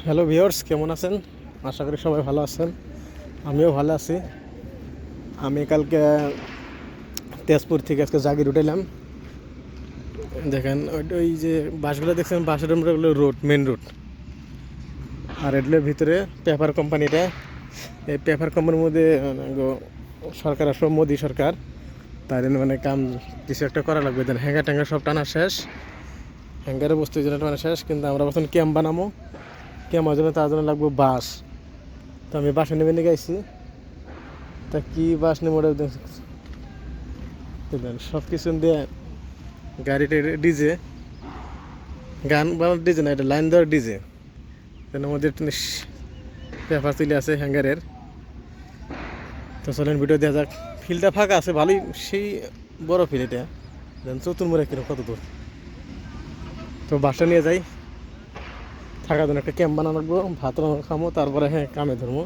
Hello viewers, কেমন আছেন? আশা করি সবাই ভালো আছেন। আমিও ভালো আছি। আমি কালকে তেজপুর থেকে আজকে জাগির উঠাইলাম। দেখেন ওই যে বাসগুলো দেখছেন, বাসের হলো রোড, মেন রোড। আর এগুলোর ভিতরে পেপার কোম্পানিটা, এই পেপার কোম্পানির মধ্যে সরকার আসলে মোদি সরকার, তাই মানে কাম কিছু একটা করা লাগবে। দেন হ্যাঙ্গার ট্যাঙ্গার সব টানা শেষ, হ্যাঙ্গারের বস্তু জন্য টানা শেষ, কিন্তু আমরা বর্তমানে ক্যাম্প বানাবো। ক্যাম্পের জন্য তার জন্য লাগবে বাস। তো আমি বাসে নেমে নিয়ে গেছি। তা কি বাস নেব সব কিছু দিয়ে গাড়িটা ডিজে, গান বা ডিজে না, এটা লাইন দেওয়ার ডিজে। এর মধ্যে পেপার তুলে আছে হ্যাঙ্গারের। তো চলেন ভিডিও দেওয়া যাক। ফিল্ডটা ফাঁকা আছে ভালোই, সেই বড় ফিল্ড এটা। দেন চতুর্মুড়া কিরকম কত দূর। তো বাসটা নিয়ে যাই, থাকার জন্য একটা ক্যাম্প বানানো রাখবো, ভাত রান্না খামো, তারপরে হ্যাঁ কামে ধরবো।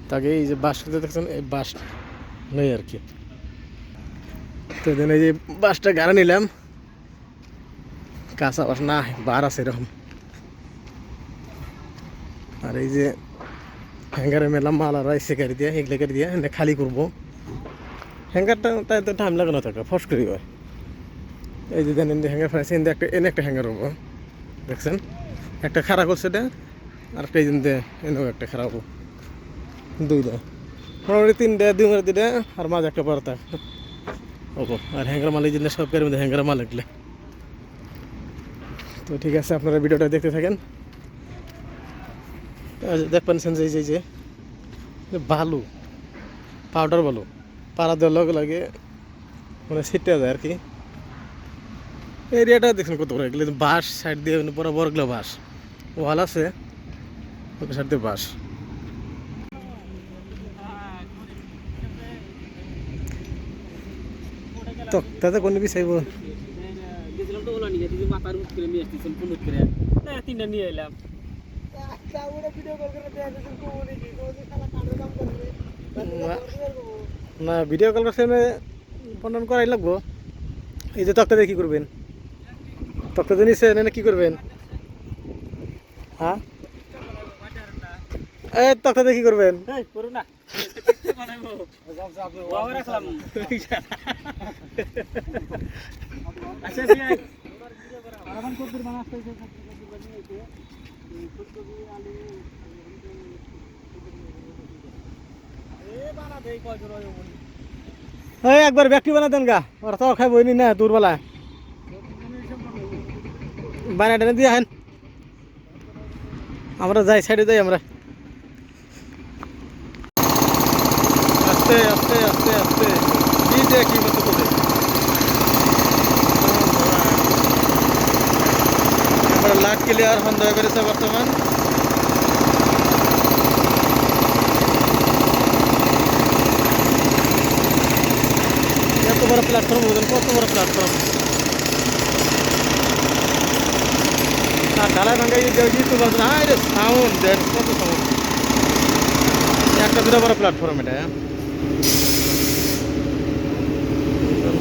তাকে এই যে বাসটা দেখছেন, এই বাস নেই আর কি। তো দেন এই যে বাসটা গাড়া নিলাম, কাঁচা বাস না, বার আছে এরকম। আর এই যে হ্যাঙ্গারে মেলাম মাল আর এসে গাড়ি দিয়ে, এগুলো গাড়ি দিয়ে এনে খালি করবো। হ্যাঙ্গারটা তাই তো টাইম লাগানো থাকে, ফস করি হয়। এই যে দেন হ্যাঙ্গার ফেলেছে, এনে একটা হ্যাঙ্গার হবো। দেখছেন একটা খারাপ করছে এটা, আর একটা এই এনেও একটা খারাপ হবো। দুইটা মোটামুটি তিনটা, দুই মারে দুইটা, আর মাঝে একটা পরতা হবো। আর হ্যাঙ্গার মাল এই জন্য সব গাড়ির মধ্যে হ্যাঙ্গার মাল এগুলো। তো ঠিক আছে, আপনারা ভিডিওটা দেখতে থাকেন। দেখবেন যে বালু, পাউডার বালু পাড়া দেওয়ার লগে লাগে মানে ছিটে যায় আর কি। এরিয়াটা দেখুন কত বড়, এগুলো বাঁশ সাইড দিয়ে বরাবর এগুলো বাঁশ, ওয়াল আছে ওই সাইড দিয়ে বাঁশ। তো তাতে কোনো বিচাইব না, ভিডিও কল করছে বন্ধন করাই লাগবো। এই যে তক্তা দিয়ে কী করবেন? তক্তা দিয়ে নিচ্ছে না কী করবেন? হ্যাঁ, এই তক্তা দিয়ে কী করবেন? একবার ব্যক্তি বানা দেন গা, ওরা তো খাই বইনি না দূরবেলা বানা টেনে দিয়ে হেন। আমরা যাই, সাইডে যাই আমরা। আস্তে আস্তে আস্তে আস্তে কি মতো করে আমরা লাট ক্লিয়ার হন হয়ে বেড়েছে বর্তমান। এত বড় প্ল্যাটফর্ম, কত বড় প্ল্যাটফর্ম। আর ঢালাই ভাঙ্গা সাউন্ড দেন, কত সাউন্ড। একটা দুটো বড় প্ল্যাটফর্ম এটা।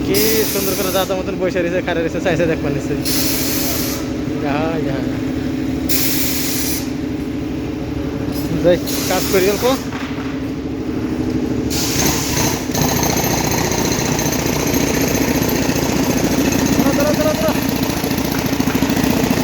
কি সুন্দর করে দাদা মতন বসে রয়েছে, খাড়া রয়েছে, চাইছে দেখবার নিচ্ছে। যাই কাজ করি অল্প।